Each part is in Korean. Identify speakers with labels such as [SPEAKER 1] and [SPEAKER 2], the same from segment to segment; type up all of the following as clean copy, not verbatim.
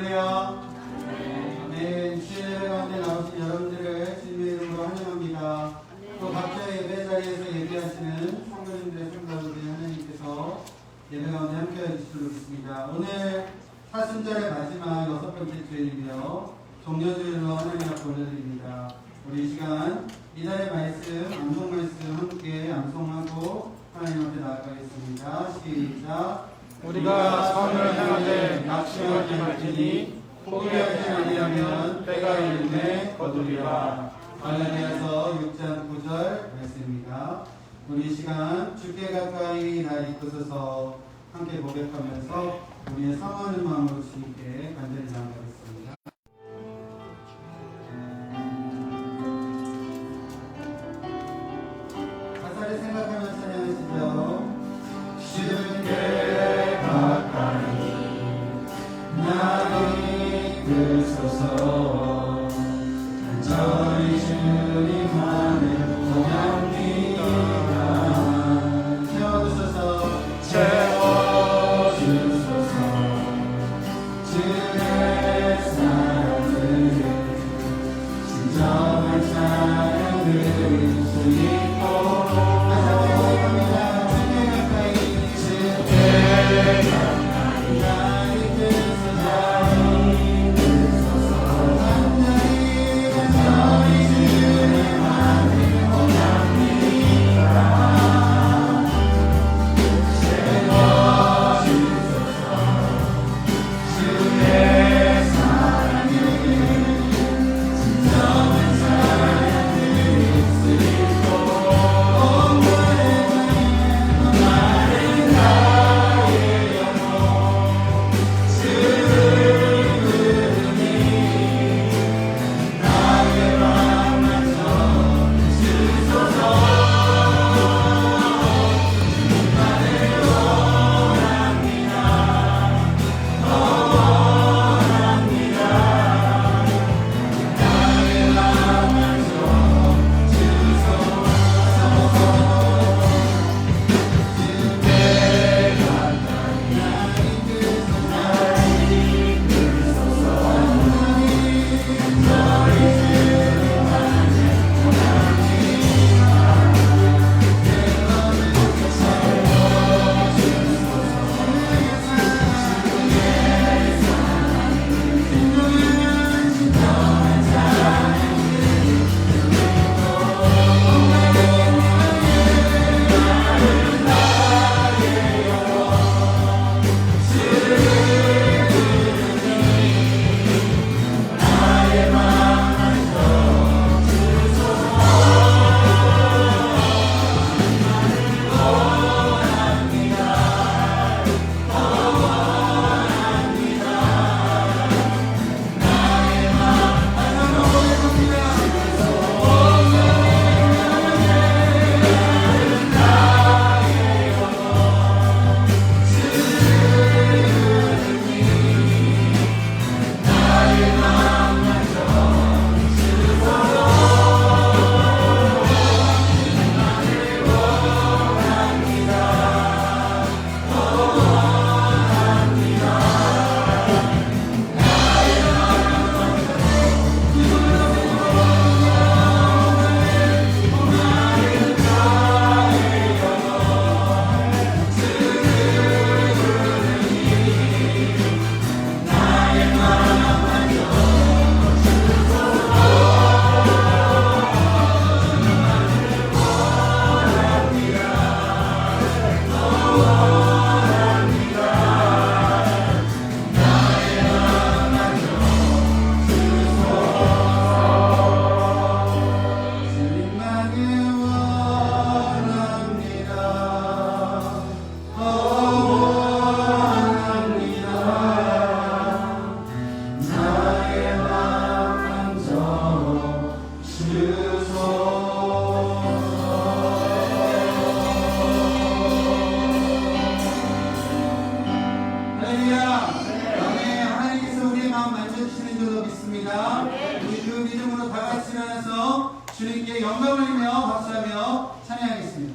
[SPEAKER 1] 할렐루야. 아멘. 주의 가운데 나오신 여러분들을 주님의 이름으로 환영합니다. 또 각자 예배 자리에서 예배하시는 성도님들의 성도들이 하나님께서 예배 가운데 함께해 주실 줄 믿습니다. 오늘 사순절의 마지막 6번째 주일이며 종려주일로 하나님 앞에 올려드립니다. 우리 이 시간 이달의 말씀, 암송 말씀 함께 암송하고 하나님 앞에 나아가겠습니다. 시작.
[SPEAKER 2] 우리가 선을 행하되 낙심하지 말지니 포기하지 아니하면 때가 이르매 거두리라.
[SPEAKER 1] 갈라디아서 6장 9절 말씀입니다. 우리 이 시간 주께 가까이 날 이끄소서 함께 고백하면서 우리의 사모하는 마음으로 주님께 간절히 나아가겠습니다. 가사를 생각하며 찬양하시죠. 주께 가까이 날 이끄소서 저희 주님만을 고향합니다. 채워주소서 채워주소서 주의 사랑을 진정한 사랑을 수 있도록 주님께 영광을 드리며 박수하며 찬양하겠습니다.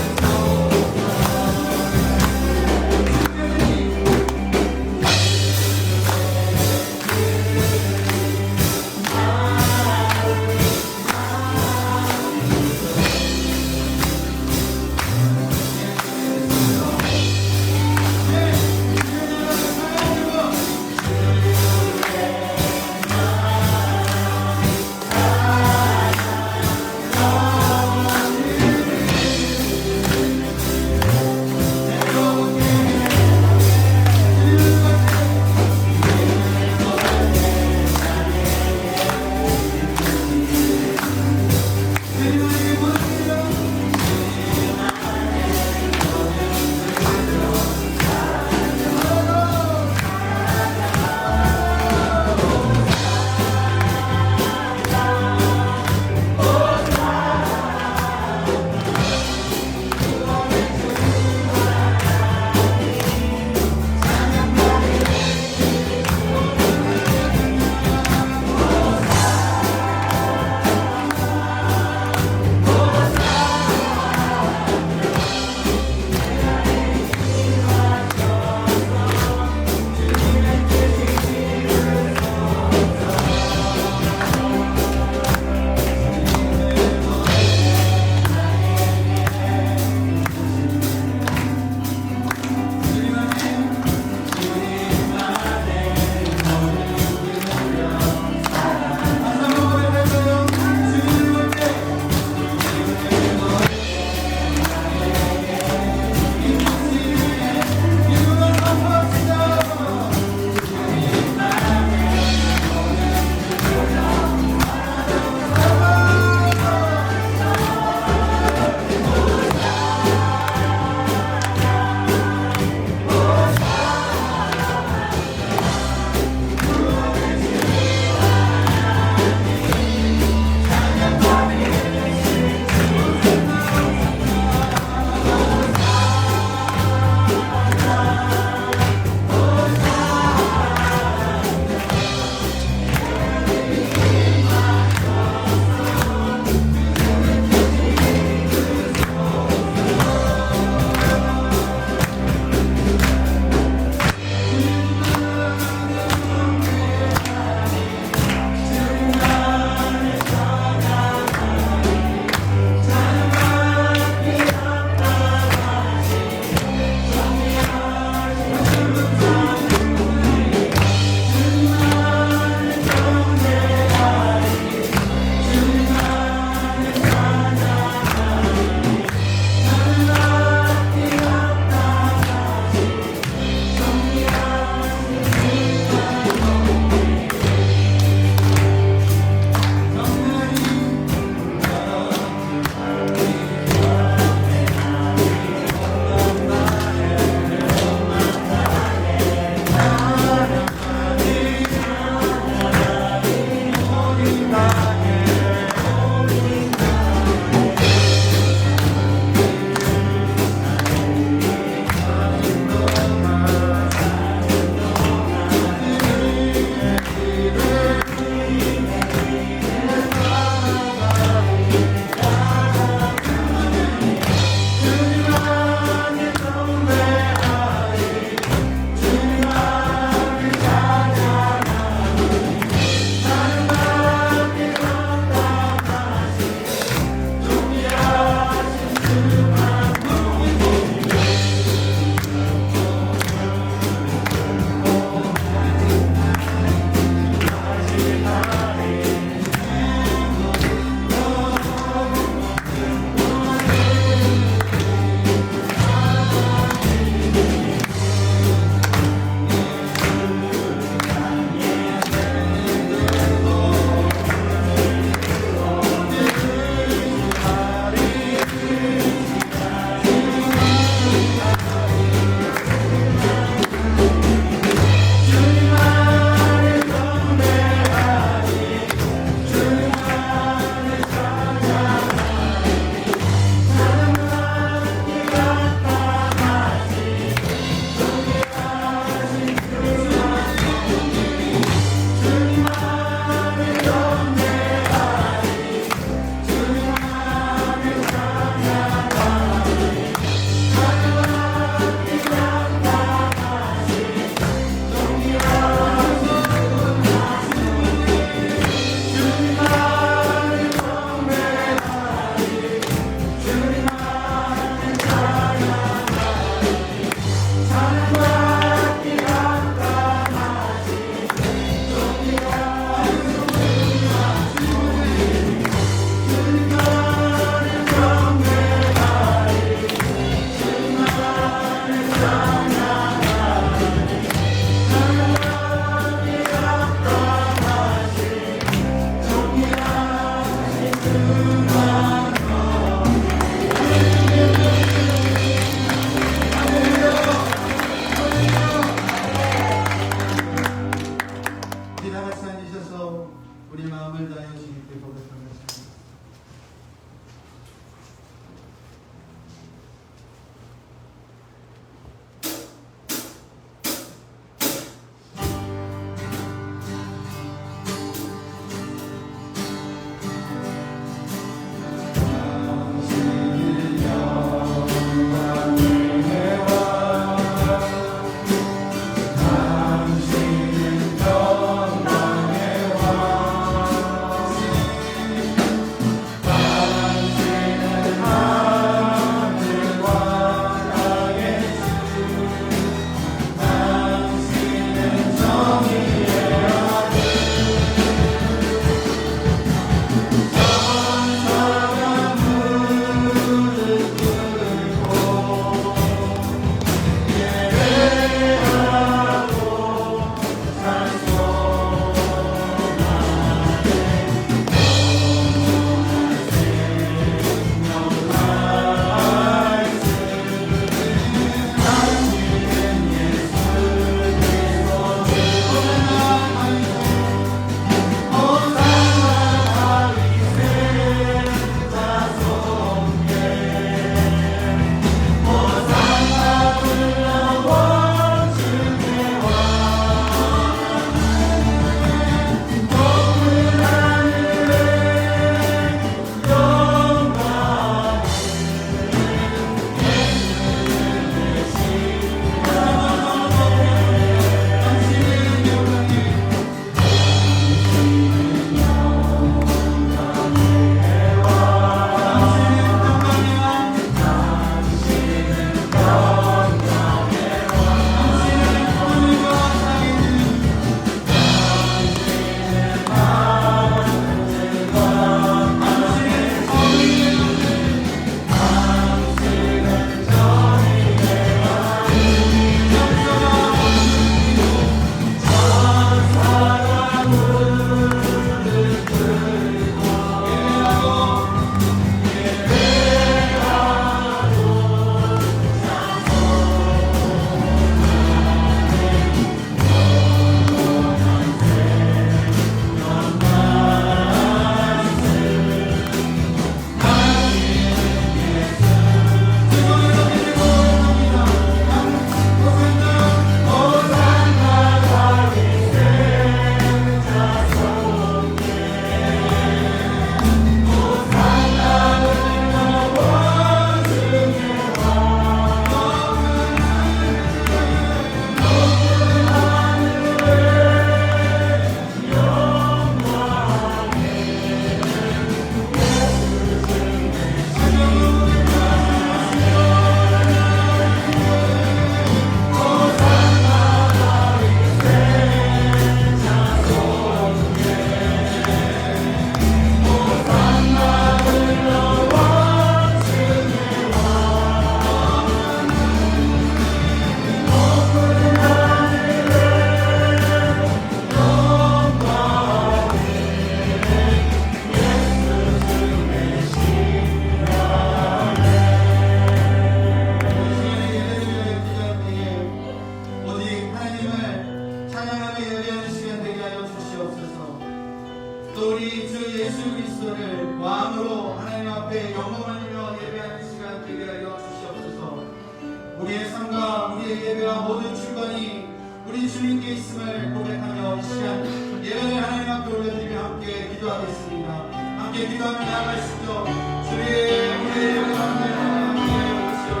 [SPEAKER 1] 우리 주님께 있음을 고백하며 이 시간 예배를 하나님 앞에 올려드리며 함께 기도하겠습니다. 함께 기도하며 나아가시죠. 주의 우리의 예배 가운데 함께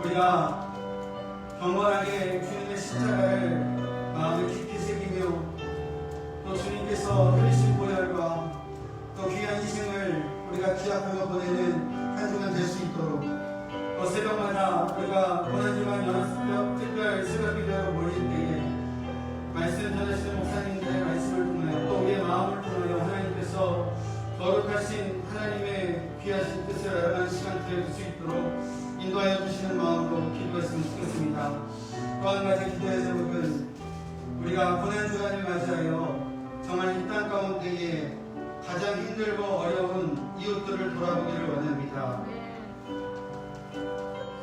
[SPEAKER 1] 우리가 경건하게 주님의 십자가를 마음에 깊이 새기며 또 주님께서 흘리신 보혈과 또 귀한 희생을 우리가 기약하며 보내는 한 주간 될 수 있도록 또 새벽마다 우리가 고난주간 연합 특별 새벽 기도로 모일 때에 말씀 전하시는 목사님들의 말씀을 통하여 또 우리의 마음을 통하여 하나님께서 거룩하신 하나님의 귀하신 뜻을 알아가는 시간 될 수 있도록 인도하여 주시는 마음으로 기도했으면 좋겠습니다. 또 한 가지 기도의 제목은 우리가 고난주간을 맞이하여 정말 이 땅 가운데에 가장 힘들고 어려운 이웃들을 돌아보기를 원합니다.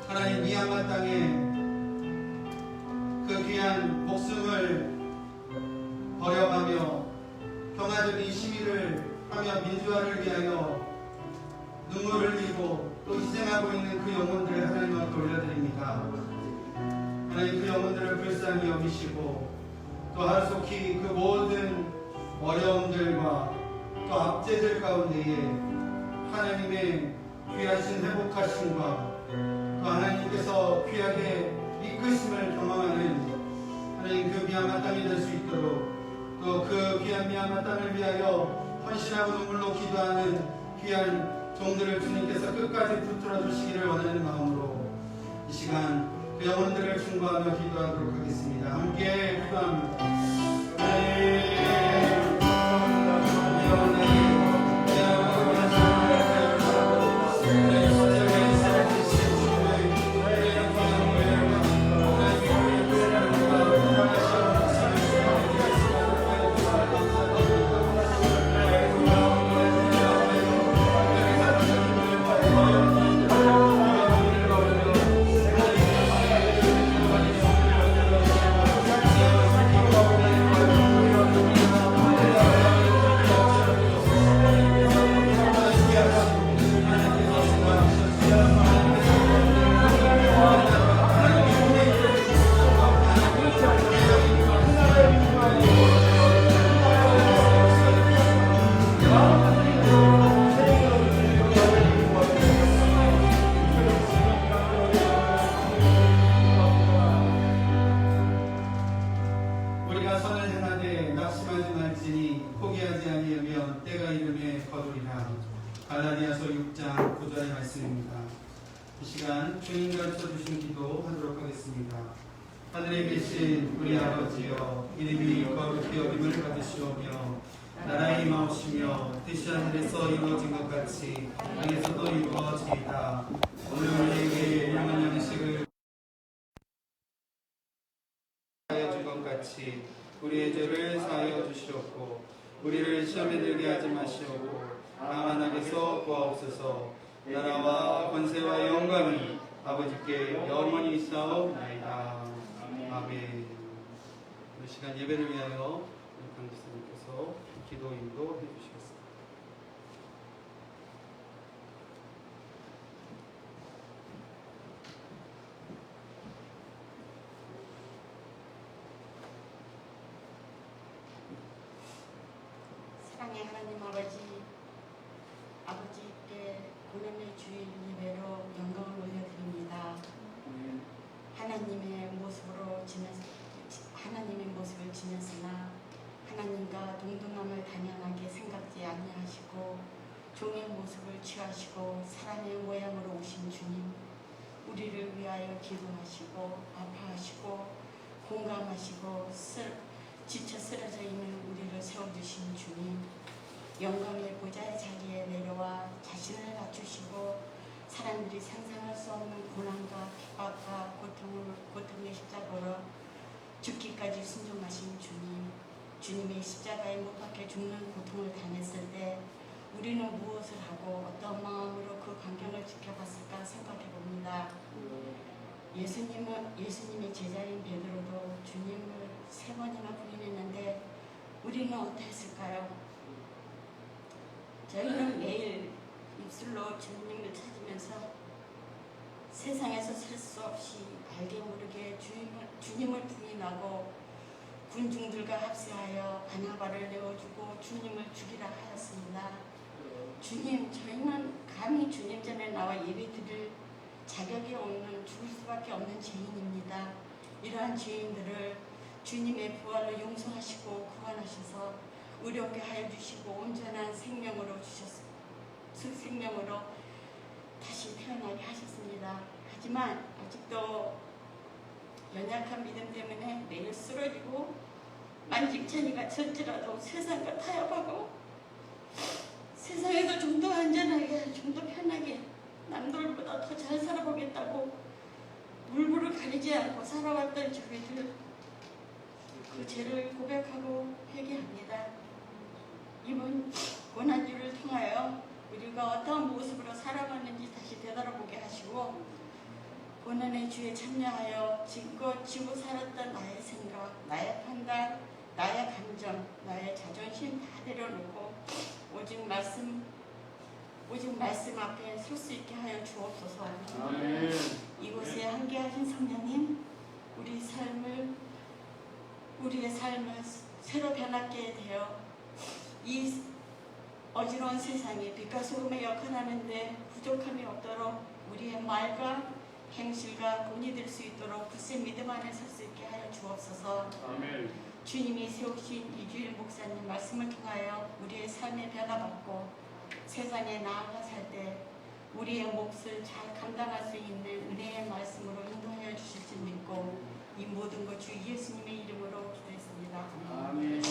[SPEAKER 1] 하나님 미얀마 땅에 그 귀한 목숨을 버려가며 평화적인 시위를 하며 민주화를 위하여 눈물을 흘리고 또 희생하고 있는 그 영혼들을 하나님 앞에 올려드립니다. 하나님 그 영혼들을 불쌍히 여기시고 또 하루속히 그 모든 어려움들과 또 압제들 가운데에 하나님의 귀하신 회복하심과 또 하나님께서 귀하게 이끄심을 경험하는 하나님 그 미얀마 땅이 될 수 있도록 또 그 귀한 미얀마 땅을 위하여 헌신하고 눈물로 기도하는 귀한 종들을 주님께서 끝까지 붙들어 주시기를 원하는 마음으로 이 시간 그 영혼들을 충고하며 기도하도록 하겠습니다. 함께 기도합니다. 갈라디아서 6장 9절의 말씀입니다. 이 시간 주님 가르쳐 주신 기도 하도록 하겠습니다. 하늘에 계신 우리 아버지여, 이름이 거룩히 여김을 받으시오며 나라의 임하오시며 뜻이 하늘에서 이루어진 것 같이 땅에서도 이루어지이다. 오늘 우리에게 일용할 양식을 하여 준 것 같이 우리의 죄를 사하여 주시옵고 우리를 시험에 들게 하지 마시옵고 다만 악에서 구하옵소서. 나라와 권세와 영광이 아버지께 영원히 있사옵나이다. 아멘. 이 시간 예배를 위하여 강지사님께서 기도 인도해 주시겠습니다.
[SPEAKER 3] 사랑의 하나님 아버지께 고난의 주일 예배로 영광을 올려드립니다. 하나님의 모습을 지녔으나 하나님과 동등함을 당연하게 생각지 아니하시고 종의 모습을 취하시고 사람의 모양으로 오신 주님, 우리를 위하여 기도하시고 아파하시고 공감하시고 지쳐 쓰러져 있는 우리를 세워주신 주님, 영광의 보좌의 자리에 내려와 자신을 낮추시고 사람들이 상상할 수 없는 고난과 핍박과 고통의 십자가로 죽기까지 순종하신 주님, 주님의 십자가에 못 박혀 죽는 고통을 당했을 때 우리는 무엇을 하고 어떤 마음으로 그 광경을 지켜봤을까 생각해 봅니다. 예수님의 제자인 베드로도 주님을 3번이나 부인했는데 우리는 어떠했을까요? 저희는 매일 입술로 주님을 찾으면서 세상에서 살 수 없이 알게 모르게 주님을 부인하고 군중들과 합세하여 바나바를 내어주고 주님을 죽이라 하였습니다. 주님, 저희는 감히 주님 전에 나와 예배 드릴 자격이 없는 죽을 수밖에 없는 죄인입니다. 이러한 죄인들을 주님의 부활로 용서하시고 구원하셔서 의롭게 하여 주시고 온전한 생명으로 생명으로 다시 태어나게 하셨습니다. 하지만 아직도 연약한 믿음 때문에 매일 쓰러지고 만직천이가 쳤지라도 세상과 타협하고 세상에서 좀 더 안전하게, 좀 더 편하게 남들보다 더 잘 살아보겠다고 물불을 가리지 않고 살아왔던 저희들, 그 죄를 고백하고 회개합니다. 이번 고난주를 통하여 우리가 어떤 모습으로 살아갔는지 다시 되돌아보게 하시고 고난의 주에 참여하여 지금껏 지고 살았던 나의 생각, 나의 판단, 나의 감정, 나의 자존심 다 내려놓고 오직 말씀 앞에 설 수 있게 하여 주옵소서.
[SPEAKER 2] 아멘.
[SPEAKER 3] 이곳에 함께하신 성령님, 우리의 삶을 새로 변하게 되어 이 어지러운 세상에 빛과 소금의 역할을 하는데 부족함이 없도록 우리의 말과 행실과 본이 될 수 있도록 굳세 믿음 안에 설 수 있게 하여 주옵소서.
[SPEAKER 2] 아멘.
[SPEAKER 3] 주님이 세우신 이주일 목사님 말씀을 통하여 우리의 삶에 변화받고 세상에 나아가 살 때 우리의 몫을 잘 감당할 수 있는 은혜의 말씀으로 인도하여 주실 줄 믿고 이 모든 것 주 예수님의 이름으로 기도했습니다.
[SPEAKER 2] 아멘.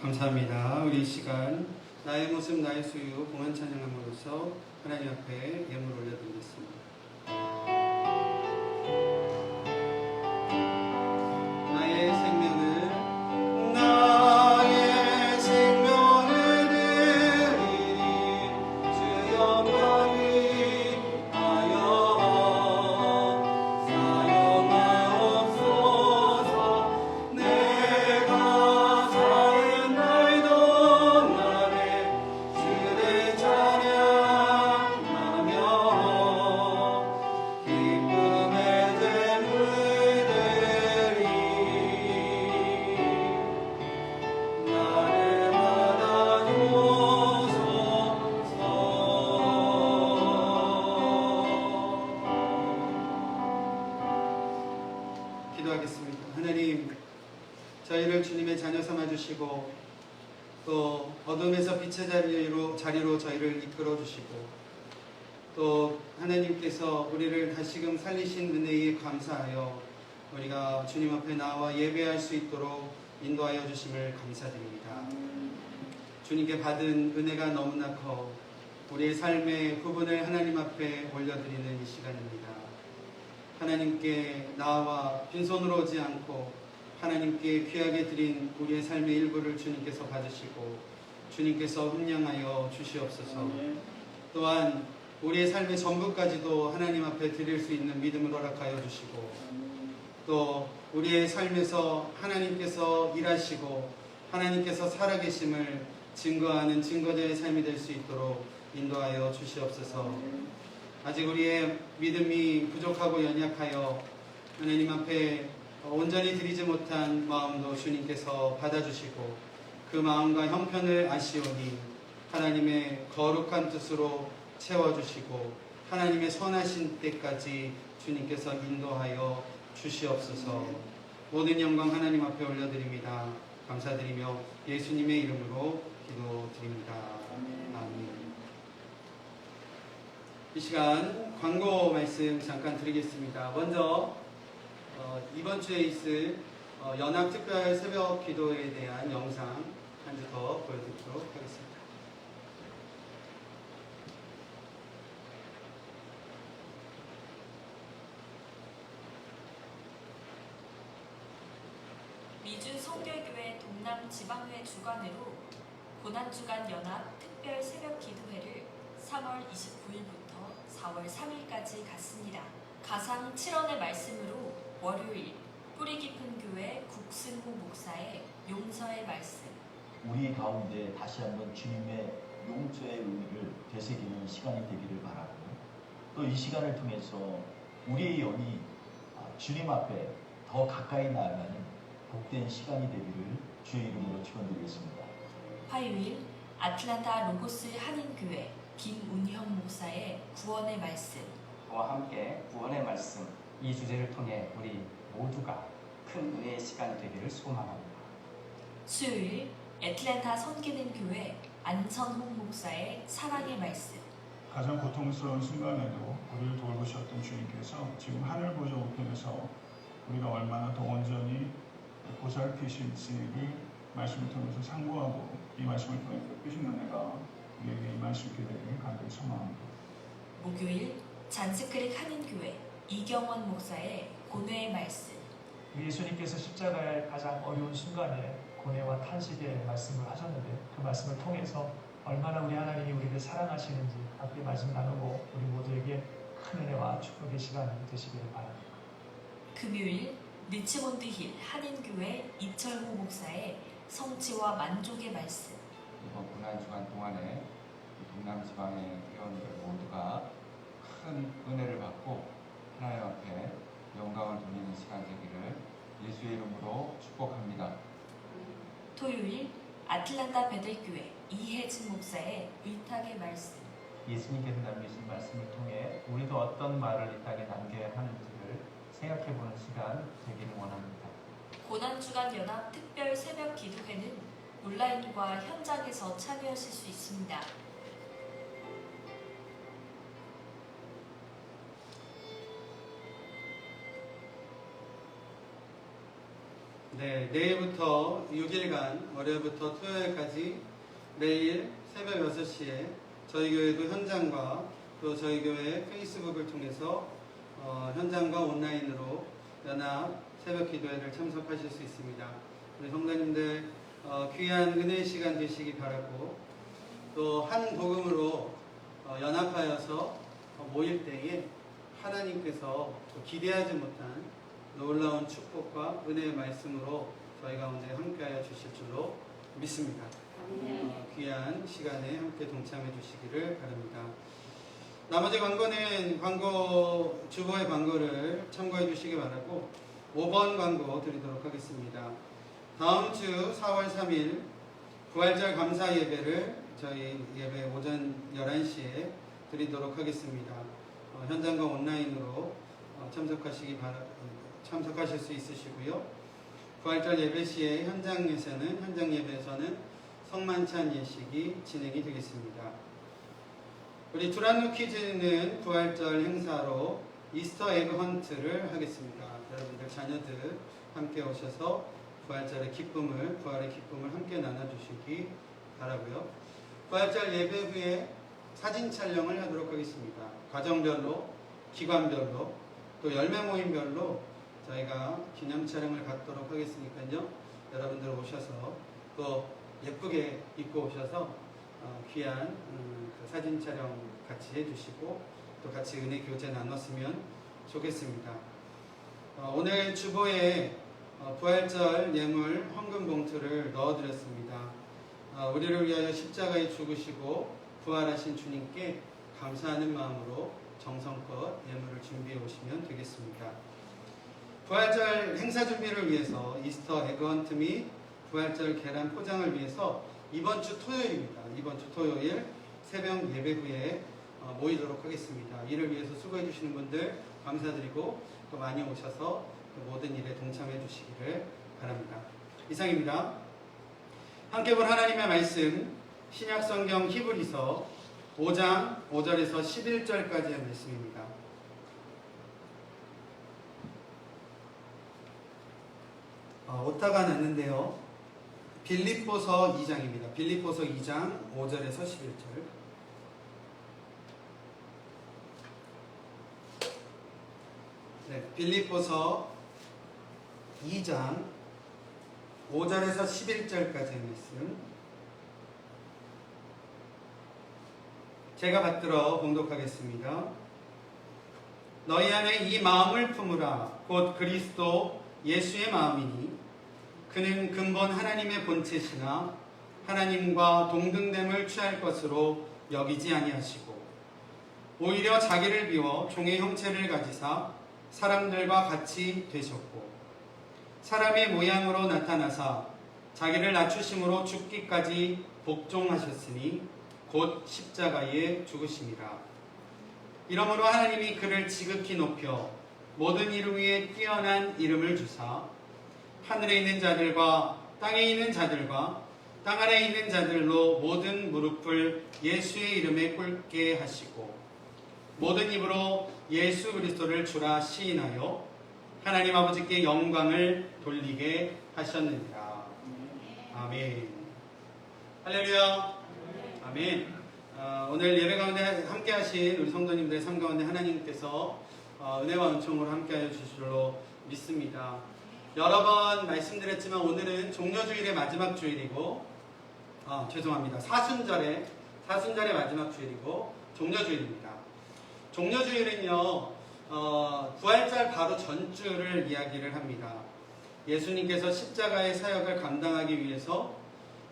[SPEAKER 1] 감사합니다. 우리 이 시간 나의 모습 나의 소유 봉헌 찬양함으로써 하나님 앞에 예물 올려드리겠습니다. 나의 생명을 드리니 주 영광 위하여 사용하옵소서. 내가 사는 날 동안에 주를 찬양하며 기쁨의 제물 드리 나를 받아주소서. 기도하겠습니다. 하나님, 저희를 주님의 자녀 삼아주시고 또 어둠에서 빛의 자리로 저희를 이끌어 주시고 또 하나님께서 우리를 다시금 살리신 은혜에 감사하여 우리가 주님 앞에 나와 예배할 수 있도록 인도하여 주심을 감사드립니다. 주님께 받은 은혜가 너무나 커 우리의 삶의 부분을 하나님 앞에 올려드리는 이 시간입니다. 하나님께 나와 빈손으로 오지 않고 하나님께 귀하게 드린 우리의 삶의 일부를 주님께서 받으시고 주님께서 훈령하여 주시옵소서. 또한 우리의 삶의 전부까지도 하나님 앞에 드릴 수 있는 믿음을 허락하여 주시고 또 우리의 삶에서 하나님께서 일하시고 하나님께서 살아계심을 증거하는 증거자의 삶이 될 수 있도록 인도하여 주시옵소서. 아직 우리의 믿음이 부족하고 연약하여 하나님 앞에 온전히 드리지 못한 마음도 주님께서 받아주시고 그 마음과 형편을 아시오니 하나님의 거룩한 뜻으로 채워주시고 하나님의 선하신 때까지 주님께서 인도하여 주시옵소서. 모든 영광 하나님 앞에 올려드립니다. 감사드리며 예수님의 이름으로 기도드립니다. 아멘. 이 시간 광고 말씀 잠깐 드리겠습니다. 먼저 이번 주에 있을 연합 특별 새벽 기도에 대한 영상 한 주 더 보여드리도록 하겠습니다.
[SPEAKER 4] 미주 성결교회 동남지방회 주관으로 고난주간 연합 특별 새벽 기도회를 3월 29일부터 4월 3일까지 갖습니다. 가상 7원의 말씀으로 월요일 뿌리 깊은 교회 국승호 목사의 용서의 말씀,
[SPEAKER 5] 우리 가운데 다시 한번 주님의 용서의 의미를 되새기는 시간이 되기를 바라고 또 이 시간을 통해서 우리의 영이 주님 앞에 더 가까이 나아가는 복된 시간이 되기를 주의 이름으로 축원드리겠습니다.
[SPEAKER 4] 화요일 아틀란타 로고스 한인교회 김운형 목사의 구원의 말씀,
[SPEAKER 6] 저와 함께 구원의 말씀 이 주제를 통해 우리 모두가 큰 은혜의 시간이 되기를 소망합니다.
[SPEAKER 4] 수요일 애틀랜타 섬기는 교회 안선홍 목사의 사랑의 말씀,
[SPEAKER 2] 가장 고통스러운 순간에도 우리를 돌보셨던 주님께서 지금 하늘 보좌 우편에서 우리가 얼마나 더 온전히 보살피실지를 말씀을 통해서 상고하고 이 말씀을 통해 베푸신 은혜가 우리에게 임할 수 있게 되기를 간절히 소망합니다.
[SPEAKER 4] 목요일 잔스크릭 한인교회 이경원 목사의 고뇌의 말씀,
[SPEAKER 7] 예수님께서 십자가의 가장 어려운 순간에 고뇌와 탄식의 말씀을 하셨는데 그 말씀을 통해서 얼마나 우리 하나님이 우리를 사랑하시는지 함께 말씀 나누고 우리 모두에게 큰 은혜와 축복의 시간이 되시기를 바랍니다.
[SPEAKER 4] 금요일 리치몬드 힐 한인교회 이철호 목사의 성취와 만족의 말씀,
[SPEAKER 6] 이번 고난주간 동안에 동남지방의 회원들 모두가 큰 은혜를 받고 하나님 앞에 영광을 돌리는 시간 되기를 예수의 이름으로 축복합니다.
[SPEAKER 4] 토요일 아틀란타 베들교회 이혜진 목사의 의탁의 말씀,
[SPEAKER 7] 예수님께서 남기신 말씀을 통해 우리도 어떤 말을 이 땅에 남겨야 하는지를 생각해보는 시간 되기를 원합니다.
[SPEAKER 4] 고난주간 연합 특별 새벽 기도회는 온라인과 현장에서 참여하실 수 있습니다.
[SPEAKER 1] 네, 내일부터 6일간 월요일부터 토요일까지 매일 새벽 6시에 저희 교회도 현장과 또 저희 교회 페이스북을 통해서 현장과 온라인으로 연합 새벽 기도회를 참석하실 수 있습니다. 우리 성도님들 귀한 은혜의 시간 되시기 바라고 또 한 복음으로 연합하여서 모일 때에 하나님께서 기대하지 못한 놀라운 축복과 은혜의 말씀으로 저희 가운데 함께하여 주실 줄로 믿습니다. 귀한 시간에 함께 동참해 주시기를 바랍니다. 나머지 광고는 주보의 광고를 참고해 주시기 바라고 5번 광고 드리도록 하겠습니다. 다음 주 4월 3일 부활절 감사 예배를 저희 예배 오전 11시에 드리도록 하겠습니다. 현장과 온라인으로 참석하실 수 있으시고요. 부활절 예배 시에 현장 예배에서는 성만찬 예식이 진행이 되겠습니다. 우리 두란노 키즈는 부활절 행사로 이스터 에그 헌트를 하겠습니다. 여러분들 자녀들 함께 오셔서 부활의 기쁨을 함께 나눠주시기 바라고요. 부활절 예배 후에 사진 촬영을 하도록 하겠습니다. 가정별로, 기관별로, 또 열매 모임별로 저희가 기념 촬영을 갖도록 하겠으니까요. 여러분들 오셔서 또 예쁘게 입고 오셔서 귀한 그 사진 촬영 같이 해주시고 또 같이 은혜 교제 나눴으면 좋겠습니다. 오늘 주보에 부활절 예물 헌금 봉투를 넣어드렸습니다. 우리를 위하여 십자가에 죽으시고 부활하신 주님께 감사하는 마음으로 정성껏 예물을 준비해 오시면 되겠습니다. 부활절 행사 준비를 위해서 이스터 에그헌트 및 부활절 계란 포장을 위해서 이번 주 토요일입니다. 이번 주 토요일 새벽 예배 후에 모이도록 하겠습니다. 이를 위해서 수고해 주시는 분들 감사드리고 또 많이 오셔서 모든 일에 동참해 주시기를 바랍니다. 이상입니다. 함께 볼 하나님의 말씀 신약성경 히브리서 5장 5절에서 11절까지의 말씀입니다. 오타가 났는데요. 빌립보서 2장입니다. 빌립보서 2장 5절에서 11절. 네, 빌립보서 2장 5절에서 11절까지의 말씀 제가 받들어 봉독하겠습니다. 너희 안에 이 마음을 품으라. 곧 그리스도 예수의 마음이니 그는 근본 하나님의 본체시나 하나님과 동등됨을 취할 것으로 여기지 아니하시고 오히려 자기를 비워 종의 형체를 가지사 사람들과 같이 되셨고 사람의 모양으로 나타나사 자기를 낮추심으로 죽기까지 복종하셨으니 곧 십자가에 죽으심이라. 이러므로 하나님이 그를 지극히 높여 모든 이름 위에 뛰어난 이름을 주사 하늘에 있는 자들과 땅에 있는 자들과 땅 아래에 있는 자들로 모든 무릎을 예수의 이름에 꿇게 하시고 모든 입으로 예수 그리스도를 주라 시인하여 하나님 아버지께 영광을 돌리게 하셨느니라. 아멘. 할렐루야. 아멘. 오늘 예배 가운데 함께 하신 우리 성도님들의 삶 가운데 하나님께서 은혜와 은총으로 함께 하여 주실 줄로 믿습니다. 여러 번 말씀드렸지만 오늘은 종려주일의 마지막 주일이고 죄송합니다. 사순절의 마지막 주일이고 종려주일입니다. 종려주일은요 부활절 바로 전주를 이야기를 합니다. 예수님께서 십자가의 사역을 감당하기 위해서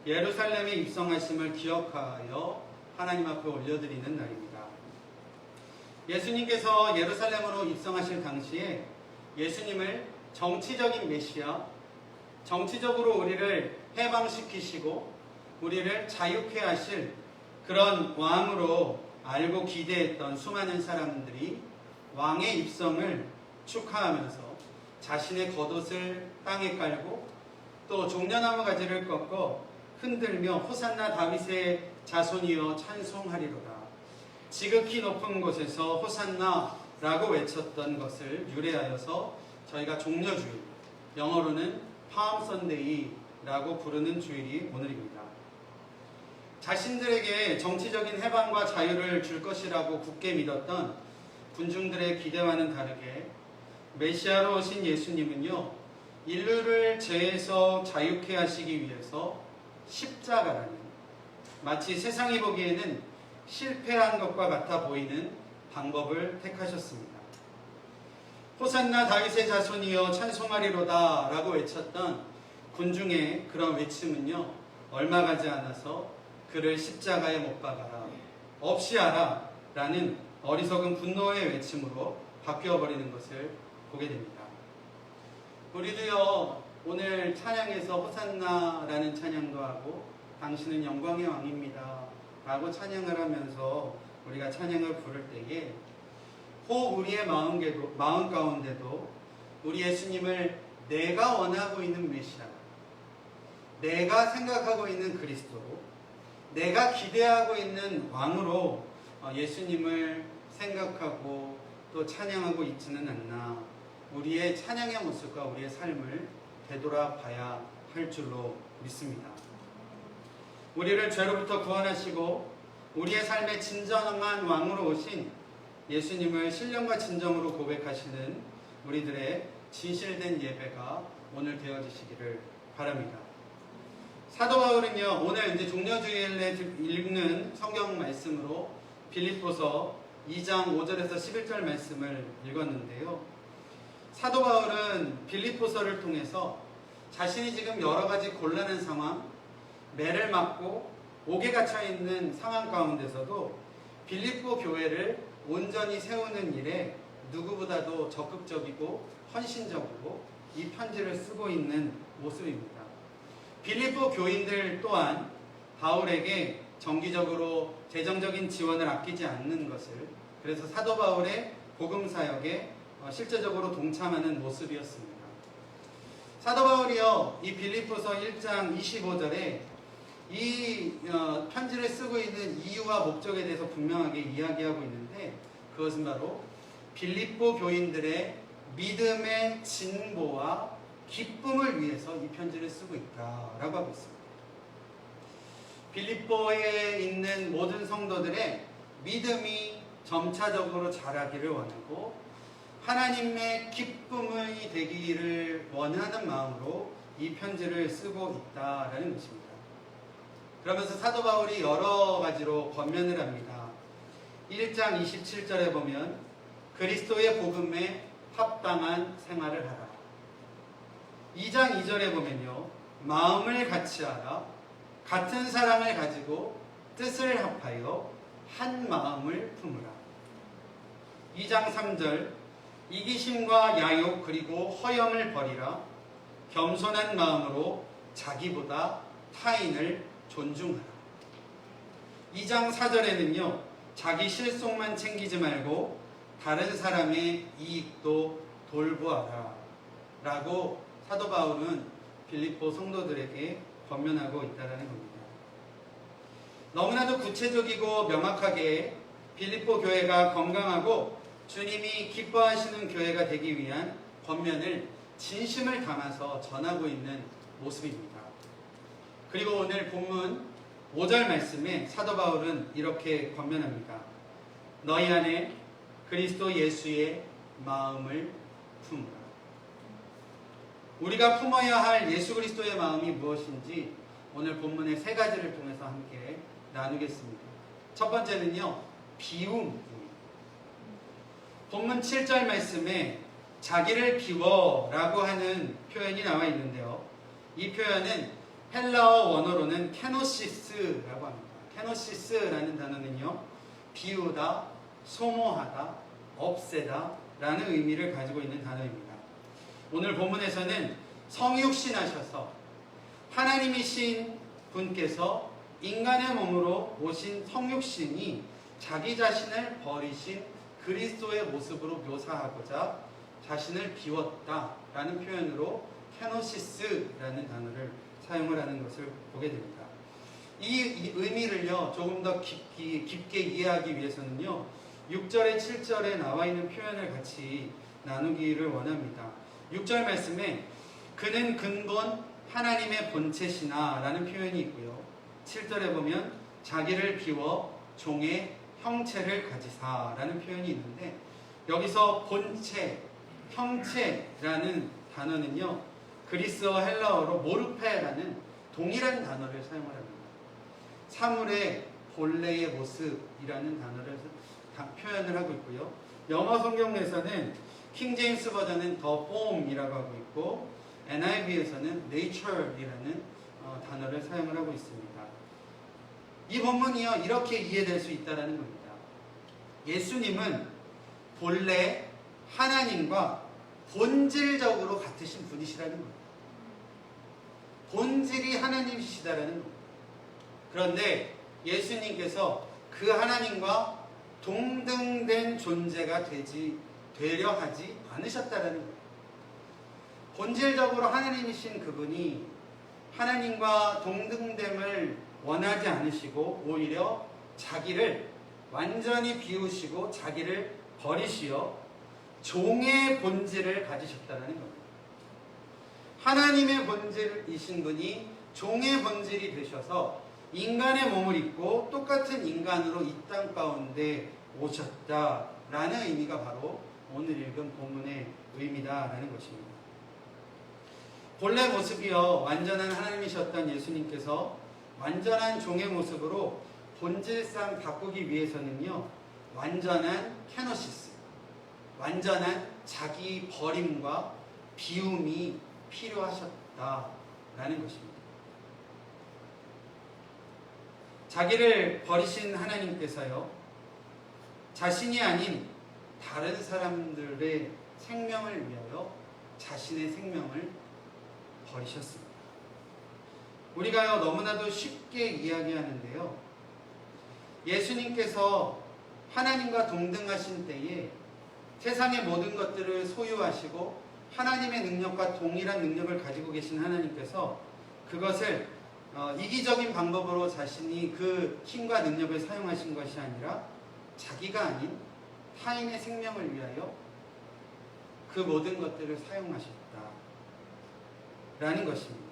[SPEAKER 1] 예루살렘에 입성하심을 기억하여 하나님 앞에 올려드리는 날입니다. 예수님께서 예루살렘으로 입성하실 당시에 예수님을 정치적인 메시아, 정치적으로 우리를 해방시키시고 우리를 자유케 하실 그런 왕으로 알고 기대했던 수많은 사람들이 왕의 입성을 축하하면서 자신의 겉옷을 땅에 깔고 또 종려나무 가지를 꺾어 흔들며 호산나 다윗의 자손이여 찬송하리로다. 지극히 높은 곳에서 호산나라고 외쳤던 것을 유래하여서 저희가 종려주일, 영어로는 palm sunday라고 부르는 주일이 오늘입니다. 자신들에게 정치적인 해방과 자유를 줄 것이라고 굳게 믿었던 군중들의 기대와는 다르게 메시아로 오신 예수님은요, 인류를 죄에서 자유케 하시기 위해서 십자가라는 마치 세상이 보기에는 실패한 것과 같아 보이는 방법을 택하셨습니다. 호산나 다윗의 자손이여 찬송하리로다 라고 외쳤던 군중의 그런 외침은요, 얼마 가지 않아서 그를 십자가에 못 박아라, 없이 하라 라는 어리석은 분노의 외침으로 바뀌어버리는 것을 보게 됩니다. 우리도요 오늘 찬양에서 호산나라는 찬양도 하고 당신은 영광의 왕입니다 라고 찬양을 하면서 우리가 찬양을 부를 때에 혹 우리의 마음 가운데도 우리 예수님을 내가 원하고 있는 메시아, 내가 생각하고 있는 그리스도로, 내가 기대하고 있는 왕으로 예수님을 생각하고 또 찬양하고 있지는 않나, 우리의 찬양의 모습과 우리의 삶을 되돌아봐야 할 줄로 믿습니다. 우리를 죄로부터 구원하시고 우리의 삶의 진정한 왕으로 오신 예수님을 신령과 진정으로 고백하시는 우리들의 진실된 예배가 오늘 되어지시기를 바랍니다. 사도 바울은요, 오늘 이제 종려주일에 읽는 성경 말씀으로 빌립보서 2장 5절에서 11절 말씀을 읽었는데요. 사도 바울은 빌립보서를 통해서 자신이 지금 여러 가지 곤란한 상황, 매를 맞고 옥에 갇혀 있는 상황 가운데서도 빌립보 교회를 온전히 세우는 일에 누구보다도 적극적이고 헌신적으로 이 편지를 쓰고 있는 모습입니다. 빌립보 교인들 또한 바울에게 정기적으로 재정적인 지원을 아끼지 않는 것을, 그래서 사도 바울의 복음 사역에 실제적으로 동참하는 모습이었습니다. 사도 바울이요, 이 빌립보서 1장 25절에 이 편지를 쓰고 있는 이유와 목적에 대해서 분명하게 이야기하고 있는데, 그것은 바로 빌립보 교인들의 믿음의 진보와 기쁨을 위해서 이 편지를 쓰고 있다라고 하고 있습니다. 빌립보에 있는 모든 성도들의 믿음이 점차적으로 자라기를 원하고 하나님의 기쁨이 되기를 원하는 마음으로 이 편지를 쓰고 있다라는 것입니다. 그러면서 사도 바울이 여러 가지로 권면을 합니다. 1장 27절에 보면 그리스도의 복음에 합당한 생활을 하라. 2장 2절에 보면요, 마음을 같이 하라. 같은 사랑을 가지고 뜻을 합하여 한 마음을 품으라. 2장 3절 이기심과 야욕 그리고 허영을 버리라. 겸손한 마음으로 자기보다 타인을 존중하라. 2장 4절에는요, 자기 실속만 챙기지 말고 다른 사람의 이익도 돌보아라 라고 사도 바울은 빌립보 성도들에게 권면하고 있다는 겁니다. 너무나도 구체적이고 명확하게 빌립보 교회가 건강하고 주님이 기뻐하시는 교회가 되기 위한 권면을 진심을 담아서 전하고 있는 모습입니다. 그리고 오늘 본문 5절 말씀에 사도 바울은 이렇게 권면합니다. 너희 안에 그리스도 예수의 마음을 품으라. 우리가 품어야 할 예수 그리스도의 마음이 무엇인지 오늘 본문의 세 가지를 통해서 함께 나누겠습니다. 첫 번째는요, 비움입니다. 본문 7절 말씀에 자기를 비워라고 하는 표현이 나와 있는데요. 이 표현은 헬라어 원어로는 케노시스라고 합니다. 케노시스라는 단어는요, 비우다, 소모하다, 없애다 라는 의미를 가지고 있는 단어입니다. 오늘 본문에서는 성육신하셔서 하나님이신 분께서 인간의 몸으로 오신 성육신이 자기 자신을 버리신 그리스도의 모습으로 묘사하고자 자신을 비웠다라는 표현으로 케노시스라는 단어를 사용을 하는 것을 보게 됩니다. 이 의미를요, 조금 더 깊게 이해하기 위해서는요, 6절에 7절에 나와 있는 표현을 같이 나누기를 원합니다. 6절 말씀에 그는 근본 하나님의 본체시나 라는 표현이 있고요. 7절에 보면 자기를 비워 종의 형체를 가지사 라는 표현이 있는데, 여기서 본체, 형체라는 단어는요, 그리스어 헬라어로 모르페라는 동일한 단어를 사용을 합니다. 사물의 본래의 모습이라는 단어를 표현을 하고 있고요. 영어 성경에서는 킹 제임스 버전은 The Form이라고 하고 있고 NIV에서는 Nature이라는 단어를 사용을 하고 있습니다. 이 본문이요, 이렇게 이해될 수 있다는 겁니다. 예수님은 본래 하나님과 본질적으로 같으신 분이시라는 겁니다. 본질이 하나님이시다라는 겁니다. 그런데 예수님께서 그 하나님과 동등된 존재가 되려 하지 않으셨다라는 거예요. 본질적으로 하나님이신 그분이 하나님과 동등됨을 원하지 않으시고 오히려 자기를 완전히 비우시고 자기를 버리시어 종의 본질을 가지셨다는 겁니다. 하나님의 본질이신 분이 종의 본질이 되셔서 인간의 몸을 입고 똑같은 인간으로 이 땅 가운데 오셨다라는 의미가 바로 오늘 읽은 본문의 의미다라는 것입니다. 본래 모습이요, 완전한 하나님이셨던 예수님께서 완전한 종의 모습으로 본질상 바꾸기 위해서는요, 완전한 케노시스, 완전한 자기 버림과 비움이 필요하셨다라는 것입니다. 자기를 버리신 하나님께서요, 자신이 아닌 다른 사람들의 생명을 위하여 자신의 생명을 버리셨습니다. 우리가 너무나도 쉽게 이야기하는데요, 예수님께서 하나님과 동등하신 때에 세상의 모든 것들을 소유하시고 하나님의 능력과 동일한 능력을 가지고 계신 하나님께서 그것을 이기적인 방법으로 자신이 그 힘과 능력을 사용하신 것이 아니라 자기가 아닌 타인의 생명을 위하여 그 모든 것들을 사용하셨다라는 것입니다.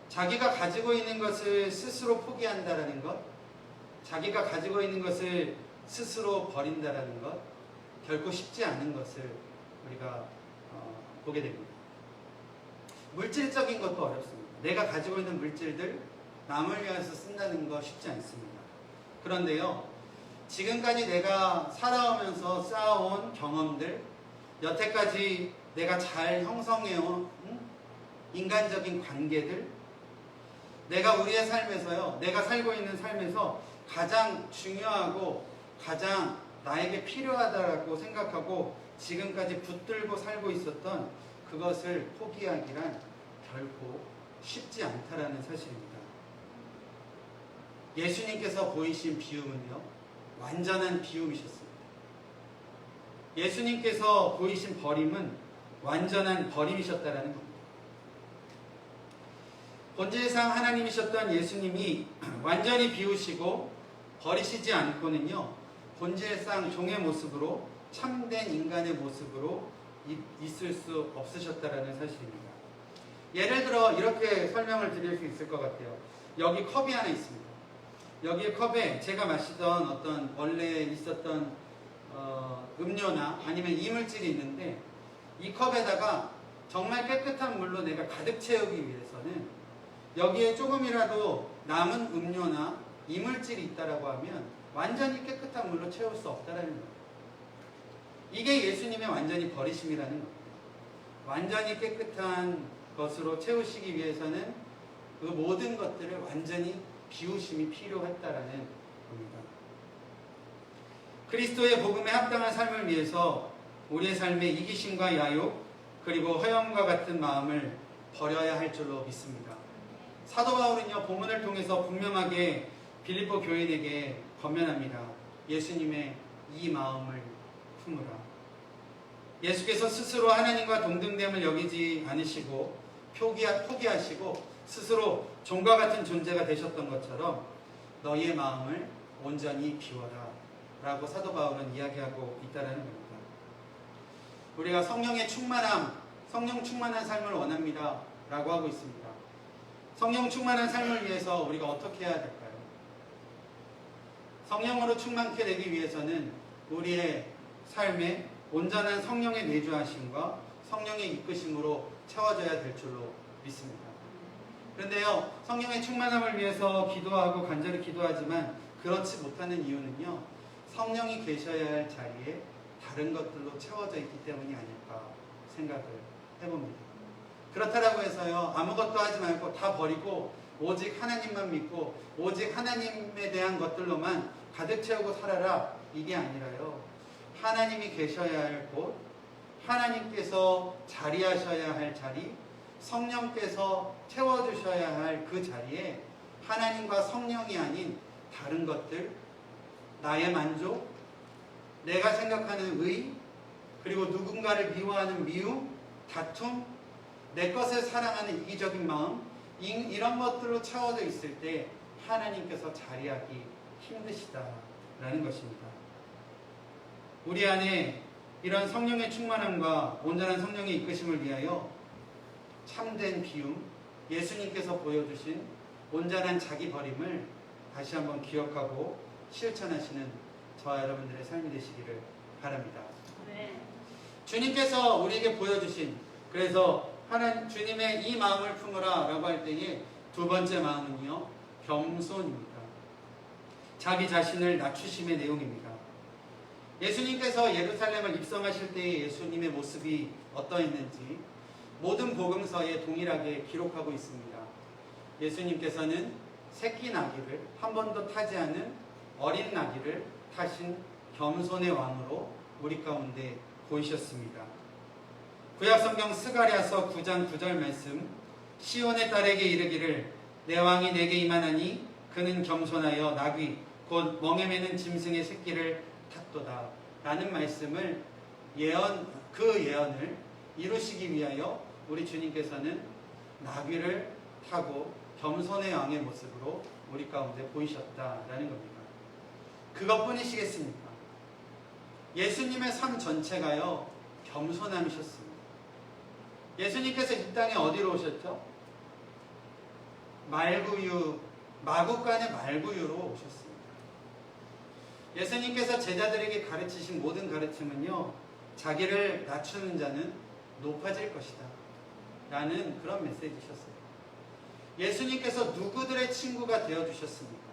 [SPEAKER 1] 자기가 가지고 있는 것을 스스로 포기한다라는 것, 자기가 가지고 있는 것을 스스로 버린다라는 것, 결코 쉽지 않은 것을 우리가 보게 됩니다. 물질적인 것도 어렵습니다. 내가 가지고 있는 물질들 남을 위해서 쓴다는 거 쉽지 않습니다. 그런데요, 지금까지 내가 살아오면서 쌓아온 경험들, 여태까지 내가 잘 형성해온 인간적인 관계들, 내가 우리의 삶에서요, 내가 살고 있는 삶에서 가장 중요하고 가장 나에게 필요하다고 생각하고 지금까지 붙들고 살고 있었던 그것을 포기하기란 결코 쉽지 않다라는 사실입니다. 예수님께서 보이신 비움은요, 완전한 비움이셨습니다. 예수님께서 보이신 버림은 완전한 버림이셨다라는 겁니다. 본질상 하나님이셨던 예수님이 완전히 비우시고 버리시지 않고는요, 본질상 종의 모습으로 참된 인간의 모습으로 있을 수 없으셨다라는 사실입니다. 예를 들어 이렇게 설명을 드릴 수 있을 것 같아요. 여기 컵이 하나 있습니다. 여기 컵에 제가 마시던 어떤 원래 있었던 음료나 아니면 이물질이 있는데, 이 컵에다가 정말 깨끗한 물로 내가 가득 채우기 위해서는 여기에 조금이라도 남은 음료나 이물질이 있다라고 하면 완전히 깨끗한 물로 채울 수 없다라는 거예요. 이게 예수님의 완전히 버리심이라는 겁니다. 완전히 깨끗한 것으로 채우시기 위해서는 그 모든 것들을 완전히 비우심이 필요했다라는 겁니다. 그리스도의 복음에 합당한 삶을 위해서 우리의 삶에 이기심과 야욕 그리고 허영과 같은 마음을 버려야 할 줄로 믿습니다. 사도 바울은요, 본문을 통해서 분명하게 빌립보 교인에게 권면합니다. 예수님의 이 마음을 품으라. 예수께서 스스로 하나님과 동등됨을 여기지 않으시고 포기하시고 스스로 종과 같은 존재가 되셨던 것처럼 너희의 마음을 온전히 비워라 라고 사도 바울은 이야기하고 있다는 겁니다. 우리가 성령의 충만함, 성령 충만한 삶을 원합니다 라고 하고 있습니다. 성령 충만한 삶을 위해서 우리가 어떻게 해야 될까요? 성령으로 충만케 되기 위해서는 우리의 삶에 온전한 성령의 내주하심과 성령의 이끄심으로 채워져야 될 줄로 믿습니다. 그런데요, 성령의 충만함을 위해서 기도하고 간절히 기도하지만 그렇지 못하는 이유는요, 성령이 계셔야 할 자리에 다른 것들로 채워져 있기 때문이 아닐까 생각을 해봅니다. 그렇다라고 해서요, 아무것도 하지 말고 다 버리고 오직 하나님만 믿고 오직 하나님에 대한 것들로만 가득 채우고 살아라, 이게 아니라요, 하나님이 계셔야 할 곳, 하나님께서 자리하셔야 할 자리, 성령께서 채워주셔야 할 그 자리에 하나님과 성령이 아닌 다른 것들, 나의 만족, 내가 생각하는 의, 그리고 누군가를 미워하는 미움, 다툼, 내 것을 사랑하는 이기적인 마음, 이런 것들로 채워져 있을 때 하나님께서 자리하기 힘드시다라는 것입니다. 우리 안에 이런 성령의 충만함과 온전한 성령의 이끄심을 위하여 참된 비움, 예수님께서 보여주신 온전한 자기 버림을 다시 한번 기억하고 실천하시는 저와 여러분들의 삶이 되시기를 바랍니다.
[SPEAKER 3] 네.
[SPEAKER 1] 주님께서 우리에게 보여주신, 그래서 주님의 이 마음을 품으라 라고 할 때에 두 번째 마음은요, 겸손입니다. 자기 자신을 낮추심의 내용입니다. 예수님께서 예루살렘을 입성하실 때의 예수님의 모습이 어떠했는지 모든 복음서에 동일하게 기록하고 있습니다. 예수님께서는 새끼 나귀를 한 번도 타지 않은 어린 나귀를 타신 겸손의 왕으로 우리 가운데 보이셨습니다. 구약성경 스가랴서 9장 9절 말씀, 시온의 딸에게 이르기를 내 왕이 내게 임하나니 그는 겸손하여 나귀 곧 멍에 매는 짐승의 새끼를 탔도다 라는 말씀을 그 예언을 이루시기 위하여 우리 주님께서는 나귀를 타고 겸손의 왕의 모습으로 우리 가운데 보이셨다라는 겁니다. 그것뿐이시겠습니까? 예수님의 삶 전체가요 겸손함이셨습니다. 예수님께서 이 땅에 어디로 오셨죠? 마구간의 말구유로 오셨습니다. 예수님께서 제자들에게 가르치신 모든 가르침은요, 자기를 낮추는 자는 높아질 것이다 라는 그런 메시지셨어요. 예수님께서 누구들의 친구가 되어주셨습니까?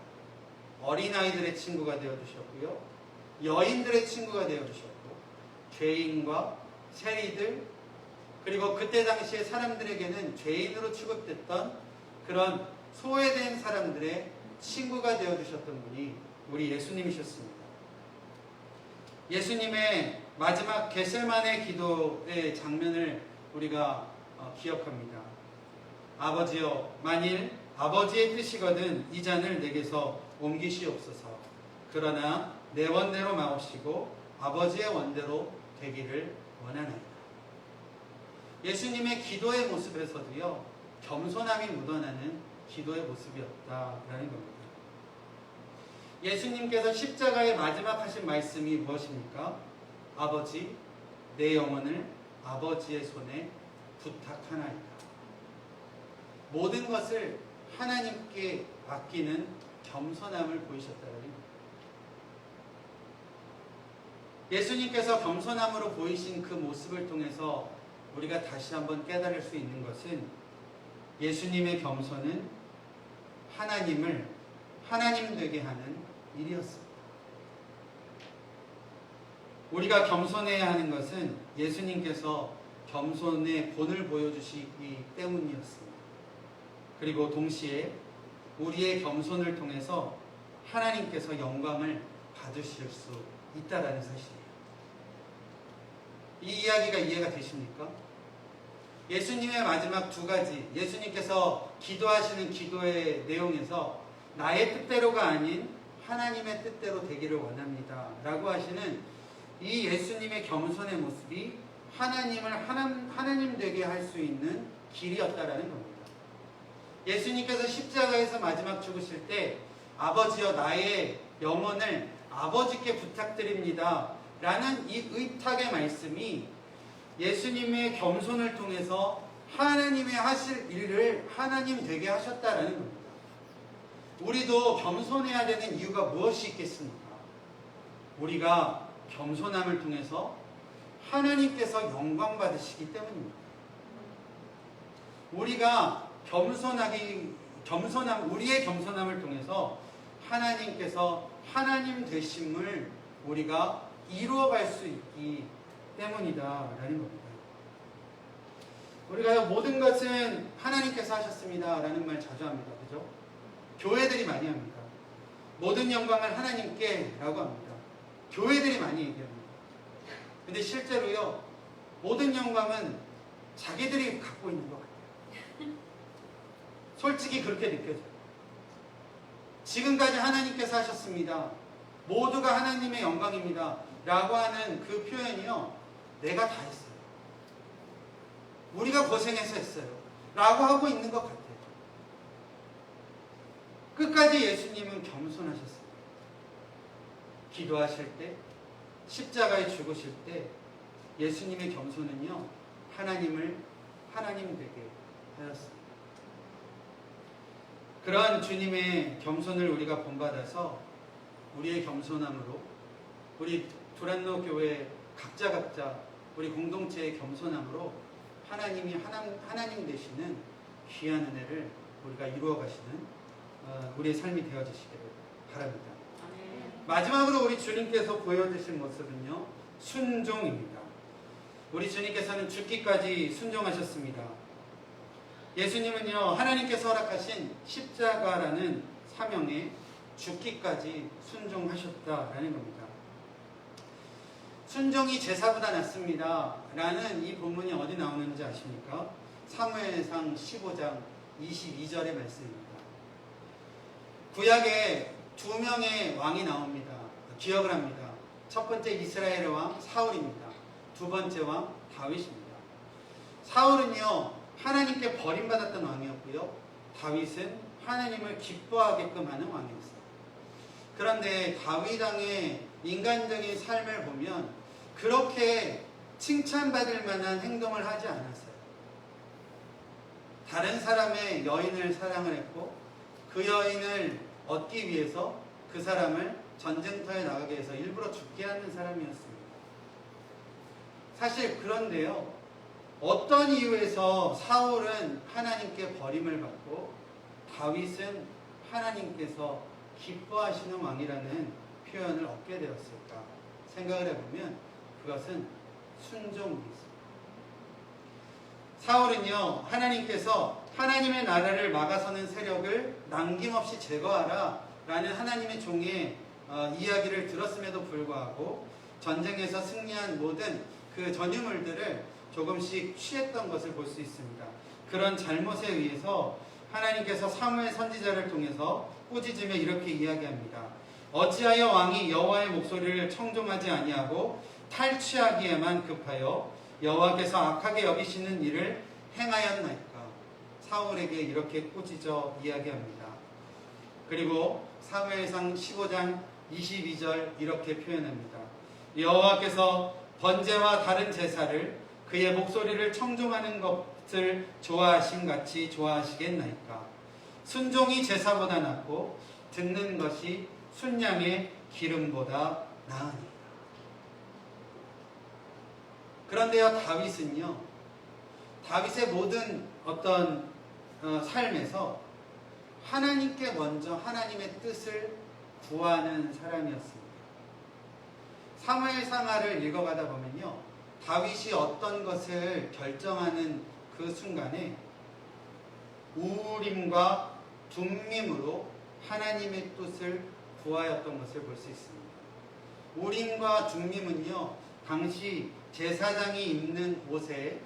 [SPEAKER 1] 어린아이들의 친구가 되어주셨고요, 여인들의 친구가 되어주셨고, 죄인과 세리들, 그리고 그때 당시에 사람들에게는 죄인으로 취급됐던 그런 소외된 사람들의 친구가 되어주셨던 분이 우리 예수님이셨습니다. 예수님의 마지막 겟세마네 기도의 장면을 우리가 기억합니다. 아버지여, 만일 아버지의 뜻이거든 이 잔을 내게서 옮기시옵소서. 그러나 내 원대로 마옵시고 아버지의 원대로 되기를 원하나이다. 예수님의 기도의 모습에서도요, 겸손함이 묻어나는 기도의 모습이었다라는 겁니다. 예수님께서 십자가의 마지막 하신 말씀이 무엇입니까? 아버지, 내 영혼을 아버지의 손에 부탁하나이다. 모든 것을 하나님께 맡기는 겸손함을 보이셨다는 겁니다. 예수님께서 겸손함으로 보이신 그 모습을 통해서 우리가 다시 한번 깨달을 수 있는 것은 예수님의 겸손은 하나님을 하나님 되게 하는 일이었습니다. 우리가 겸손해야 하는 것은 예수님께서 겸손의 본을 보여주시기 때문이었습니다. 그리고 동시에 우리의 겸손을 통해서 하나님께서 영광을 받으실 수 있다라는 사실이에요. 이 이야기가 이해가 되십니까? 예수님의 마지막 두 가지, 예수님께서 기도하시는 기도의 내용에서 나의 뜻대로가 아닌 하나님의 뜻대로 되기를 원합니다 라고 하시는 이 예수님의 겸손의 모습이 하나님을 하나님 되게 할 수 있는 길이었다라는 겁니다. 예수님께서 십자가에서 마지막 죽으실 때 아버지여, 나의 영혼을 아버지께 부탁드립니다 라는 이 의탁의 말씀이 예수님의 겸손을 통해서 하나님의 하실 일을 하나님 되게 하셨다라는 겁니다. 우리도 겸손해야 되는 이유가 무엇이 있겠습니까? 우리가 겸손함을 통해서 하나님께서 영광 받으시기 때문입니다. 우리가 우리의 겸손함을 통해서 하나님께서 하나님 되심을 우리가 이루어갈 수 있기 때문이다라는 겁니다. 우리가 모든 것은 하나님께서 하셨습니다라는 말 자주 합니다. 그죠? 교회들이 많이 합니다. 모든 영광을 하나님께 라고 합니다. 교회들이 많이 얘기합니다. 근데 실제로요, 모든 영광은 자기들이 갖고 있는 것 같아요. 솔직히 그렇게 느껴져요. 지금까지 하나님께서 하셨습니다. 모두가 하나님의 영광입니다 라고 하는 그 표현이요, 내가 다 했어요. 우리가 고생해서 했어요 라고 하고 있는 것 같아요. 끝까지 예수님은 겸손하셨어요. 기도하실 때, 십자가에 죽으실 때 예수님의 겸손은요, 하나님을 하나님 되게 하였습니다. 그러한 주님의 겸손을 우리가 본받아서 우리의 겸손함으로, 우리 두란노 교회 각자 우리 공동체의 겸손함으로 하나님이 하나님 되시는 귀한 은혜를 우리가 이루어 가시는 우리의 삶이 되어지시기를 바랍니다.
[SPEAKER 3] 아멘.
[SPEAKER 1] 마지막으로 우리 주님께서 보여주신 모습은요, 순종입니다. 우리 주님께서는 죽기까지 순종하셨습니다. 예수님은요, 하나님께서 허락하신 십자가라는 사명에 죽기까지 순종하셨다라는 겁니다. 순종이 제사보다 낫습니다 라는 이 본문이 어디 나오는지 아십니까? 사무엘상 15장 22절의 말씀입니다. 구약에 두 명의 왕이 나옵니다. 기억을 합니다. 첫 번째 이스라엘의 왕 사울입니다. 두 번째 왕 다윗입니다. 사울은요, 하나님께 버림받았던 왕이었고요, 다윗은 하나님을 기뻐하게끔 하는 왕이었어요. 그런데 다윗 왕의 인간적인 삶을 보면 그렇게 칭찬받을 만한 행동을 하지 않았어요. 다른 사람의 여인을 사랑을 했고, 그 여인을 얻기 위해서 그 사람을 전쟁터에 나가게 해서 일부러 죽게 하는 사람이었습니다. 사실 그런데요, 어떤 이유에서 사울은 하나님께 버림을 받고 다윗은 하나님께서 기뻐하시는 왕이라는 표현을 얻게 되었을까 생각을 해보면 그것은 순종이 있습니다. 사울은요, 하나님께서 하나님의 나라를 막아서는 세력을 남김없이 제거하라 라는 하나님의 종의 이야기를 들었음에도 불구하고 전쟁에서 승리한 모든 그 전유물들을 조금씩 취했던 것을 볼 수 있습니다. 그런 잘못에 의해서 하나님께서 사무엘 선지자를 통해서 꾸짖으며 이렇게 이야기합니다. 어찌하여 왕이 여호와의 목소리를 청종하지 아니하고 탈취하기에만 급하여 여호와께서 악하게 여기시는 일을 행하였나이까. 사울에게 이렇게 꾸짖어 이야기합니다. 그리고 사무엘상 15장 22절 이렇게 표현합니다. 여호와께서 번제와 다른 제사를 그의 목소리를 청종하는 것을 좋아하신 같이 좋아하시겠나이까. 순종이 제사보다 낫고 듣는 것이 순양의 기름보다 나으니까. 그런데요, 다윗은요, 다윗의 모든 어떤 삶에서 하나님께 먼저 하나님의 뜻을 구하는 사람이었습니다. 사무엘상하를 읽어가다 보면요, 다윗이 어떤 것을 결정하는 그 순간에 우림과 둠밈으로 하나님의 뜻을 구하였던 것을 볼 수 있습니다. 우림과 둠밈은요, 당시 제사장이 입는 옷에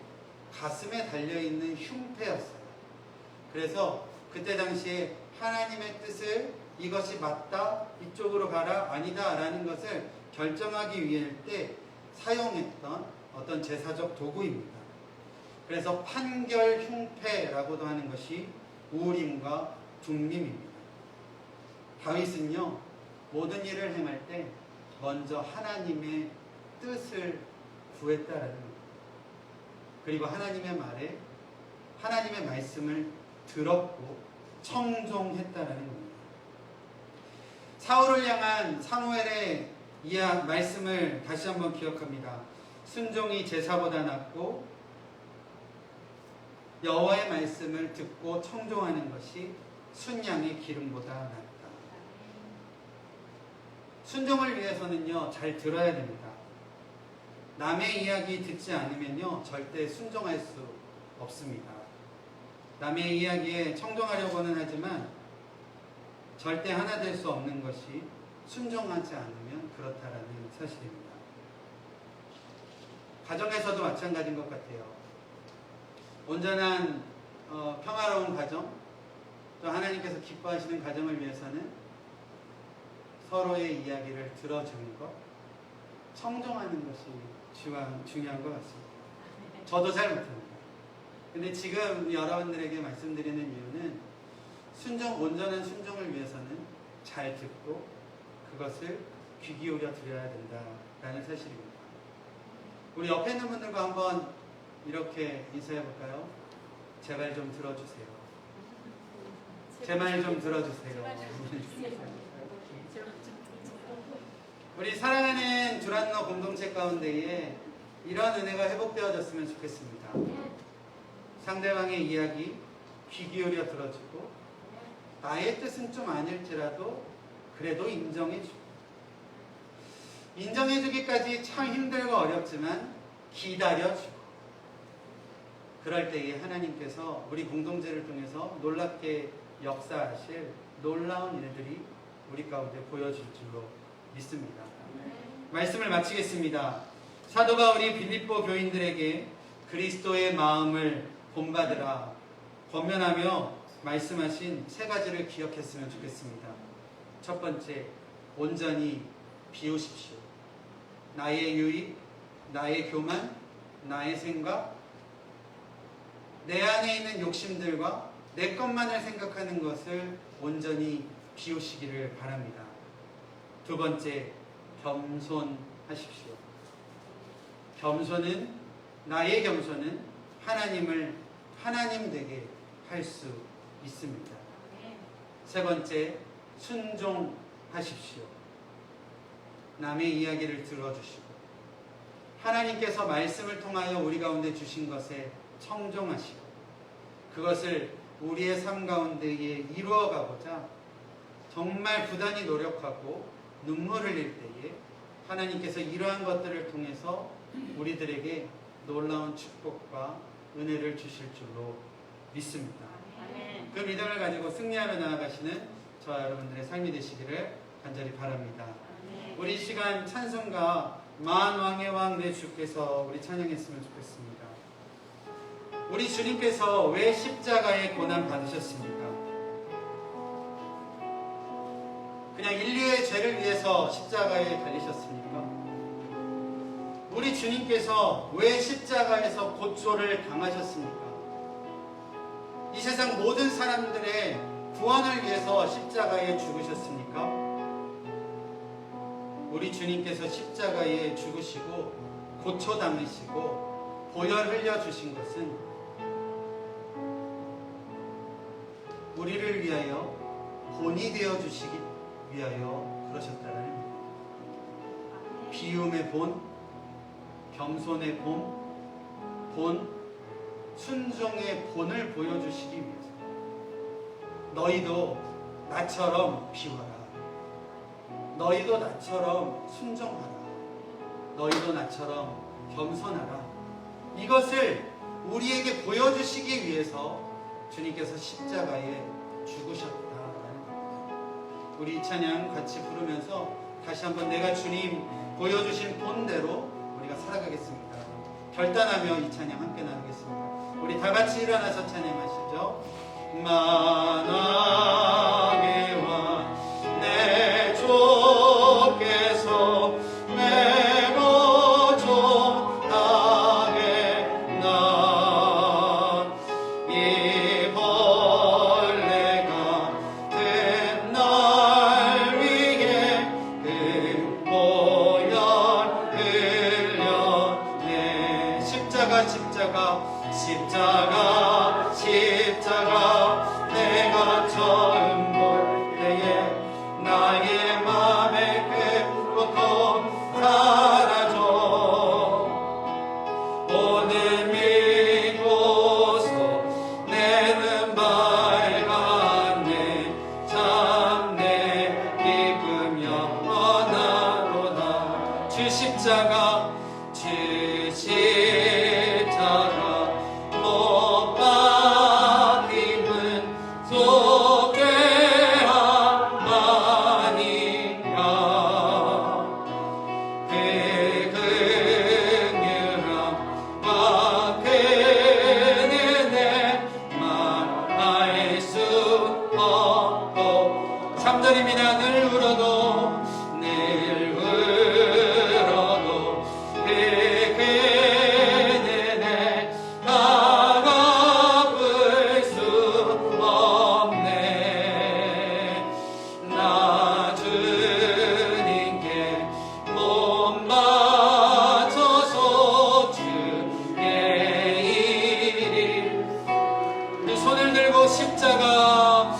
[SPEAKER 1] 가슴에 달려있는 흉패였어요. 그래서 그때 당시에 하나님의 뜻을 이것이 맞다, 이쪽으로 가라, 아니다 라는 것을 결정하기 위할 때 사용했던 어떤 제사적 도구입니다. 그래서 판결 흉패라고도 하는 것이 우림과 둠밈입니다. 다윗은요, 모든 일을 행할 때 먼저 하나님의 뜻을 구했다라는 겁니다. 그리고 하나님의 말에 하나님의 말씀을 들었고 청종했다라는 겁니다. 사울을 향한 사무엘의 말씀을 다시 한번 기억합니다. 순종이 제사보다 낫고 여호와의 말씀을 듣고 청종하는 것이 순양의 기름보다 낫다. 순종을 위해서는요, 잘 들어야 됩니다. 남의 이야기 듣지 않으면요, 절대 순종할 수 없습니다. 남의 이야기에 청종하려고는 하지만 절대 하나 될 수 없는 것이 순종하지 않으면 그렇다라는 사실입니다. 가정에서도 마찬가지인 것 같아요. 온전한 평화로운 가정, 또 하나님께서 기뻐하시는 가정을 위해서는 서로의 이야기를 들어주는 것, 청종하는 것이 중요한 것 같습니다. 저도 잘 못합니다. 근데 지금 여러분들에게 말씀드리는 이유는 온전한 순종을 위해서는 잘 듣고 그것을 귀 기울여 드려야 된다라는 사실입니다. 우리 옆에 있는 분들과 한번 이렇게 인사해 볼까요? 제발 좀 들어주세요. 제 말 좀 들어주세요. 우리 사랑하는 두란노 공동체 가운데에 이런 은혜가 회복되어졌으면 좋겠습니다. 상대방의 이야기 귀 기울여 들어주고 나의 뜻은 좀 아닐지라도 그래도 인정해주고 인정해주기까지 참 힘들고 어렵지만 기다려주고, 그럴 때에 하나님께서 우리 공동체를 통해서 놀랍게 역사하실 놀라운 일들이 우리 가운데 보여질 줄로 믿습니다. 말씀을 마치겠습니다. 사도 바울이 빌립보 교인들에게 그리스도의 마음을 본받으라 권면하며 말씀하신 세 가지를 기억했으면 좋겠습니다. 첫 번째, 온전히 비우십시오. 나의 유익, 나의 교만, 나의 생각, 내 안에 있는 욕심들과 내 것만을 생각하는 것을 온전히 비우시기를 바랍니다. 두 번째, 겸손하십시오. 나의 겸손은 하나님을 하나님 되게 할 수 있습니다. 세 번째, 순종하십시오. 남의 이야기를 들어주시고 하나님께서 말씀을 통하여 우리 가운데 주신 것에 청종하시고 그것을 우리의 삶 가운데에 이루어가고자 정말 부단히 노력하고 눈물을 흘릴 때에 하나님께서 이러한 것들을 통해서 우리들에게 놀라운 축복과 은혜를 주실 줄로 믿습니다. 그 믿음을 가지고 승리하며 나아가시는 저와 여러분들의 삶이 되시기를 간절히 바랍니다. 우리 시간 찬송가 만왕의 왕 내 주께서 우리 찬양했으면 좋겠습니다. 우리 주님께서 왜 십자가의 고난 받으셨습니까? 그냥 인류의 죄를 위해서 십자가에 달리셨습니까? 우리 주님께서 왜 십자가에서 고초를 당하셨습니까? 이 세상 모든 사람들의 구원을 위해서 십자가에 죽으셨습니까? 우리 주님께서 십자가에 죽으시고 고초 당하시고 보혈 흘려주신 것은 우리를 위하여 본이 되어주시기 위하여 그러셨다는 비움의 본, 겸손의 본, 순종의 본을 보여주시기 위해서 너희도 나처럼 비워라. 너희도 나처럼 순종하라. 너희도 나처럼 겸손하라. 이것을 우리에게 보여주시기 위해서 주님께서 십자가에 죽으셨다라는 겁니다. 우리 이 찬양 같이 부르면서 다시 한번 내가 주님 보여주신 본대로 우리가 살아가겠습니다. 결단하며 이 찬양 함께 나누겠습니다. 우리 다 같이 일어나서 찬양하시죠. 만왕의 왕 내 주께서 메고 존하게 나 이 벌레가 된 날 위에 그 보혈 흘려내 십자가 내가 처음 볼 때에 나의 맘의 그 고통 사라져 오늘 믿고서 내는 밝았네 참 내 기쁨 영원하도다 주 십자가 못 박힘은 속죄함아니라 그 긍휼함과 그 은혜 말할 수 없고 3절입니다. 늘 울어도 십자가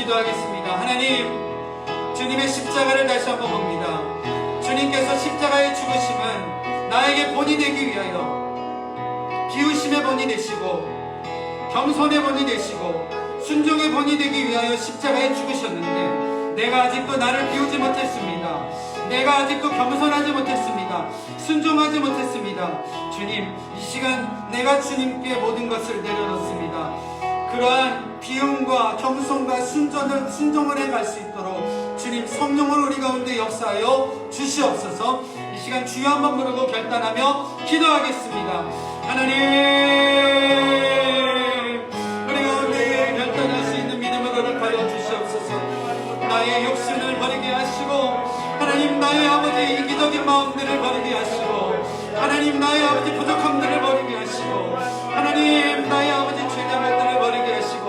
[SPEAKER 1] 기도하겠습니다. 하나님, 주님의 십자가를 다시 한번 봅니다. 주님께서 십자가의 죽으심은 나에게 본이 되기 위하여 비우심의 본이 되시고 겸손의 본이 되시고 순종의 본이 되기 위하여 십자가에 죽으셨는데 내가 아직도 나를 비우지 못했습니다. 내가 아직도 겸손하지 못했습니다. 순종하지 못했습니다. 주님, 이 시간 내가 주님께 모든 것을 내려놓습니다. 그러한 비움과 겸손과 순종을 해갈 수 있도록 주님 성령을 우리 가운데 역사하여 주시옵소서. 이 시간 주여 한번 부르고 결단하며 기도하겠습니다. 하나님, 우리 가운데 결단할 수 있는 믿음을 허락하여 주시옵소서. 나의 욕심을 버리게 하시고 하나님, 나의 아버지 이기적인 마음들을 버리게 하시고 하나님, 나의 아버지 부족함들을 버리게 하시고 하나님, 나의 아버지 죄자들을 버리게 하시고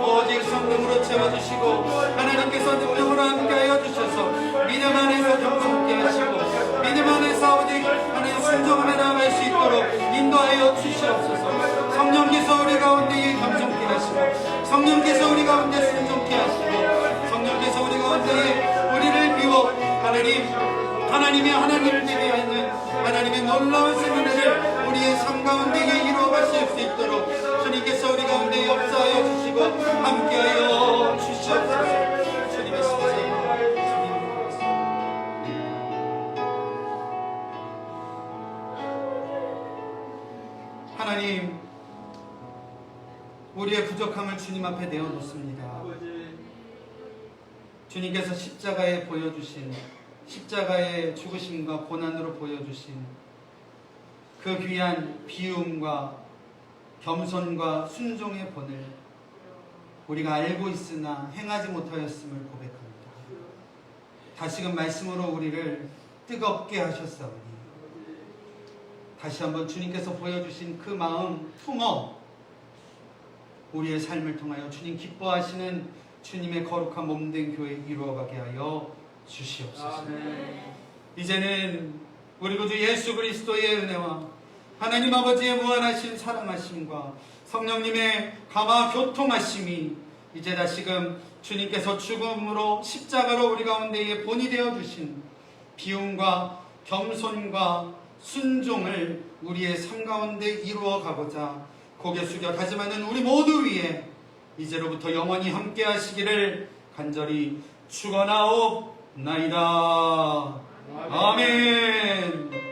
[SPEAKER 1] 오직 성령으로 채워주시고 하나님께서 능력으로 함께하여 주셔서 믿음 안에서 겸손케 하시고 믿음 안에서 아버지 하나님 순종을 나아갈 수 있도록 인도하여 주시옵소서. 성령께서 우리 가운데 겸손케 하시고 성령께서 우리 가운데 순종케 하시고 성령께서 우리 가운데 우리를 비워 하나님의 하나님을 대비하는 하나님의 놀라운 생명을 우리의 삶 가운데 이루어가실 수 있도록 주님께서 우리 가운데 역사하여 주시고 함께하여 주시옵소서. 주님의 신세로 하나님, 우리의 부족함을 주님 앞에 내어놓습니다. 주님께서 십자가에 보여주신 십자가의 죽으심과 고난으로 보여주신 그 귀한 비움과 겸손과 순종의 본을 우리가 알고 있으나 행하지 못하였음을 고백합니다. 다시금 말씀으로 우리를 뜨겁게 하셨사오니 다시 한번 주님께서 보여주신 그 마음 품어 우리의 삶을 통하여 주님 기뻐하시는 주님의 거룩한 몸된 교회 이루어가게 하여 주시옵소서. 아멘. 이제는 우리 구주 예수 그리스도의 은혜와 하나님 아버지의 무한하신 사랑하심과 성령님의 감화 교통하심이 이제 다시금 주님께서 죽음으로 십자가로 우리 가운데에 본이 되어 주신 비움과 겸손과 순종을 우리의 삶 가운데 이루어 가고자 고개 숙여 다짐하는 우리 모두 위에 이제로부터 영원히 함께 하시기를 간절히 축원하옵나이다. 아멘.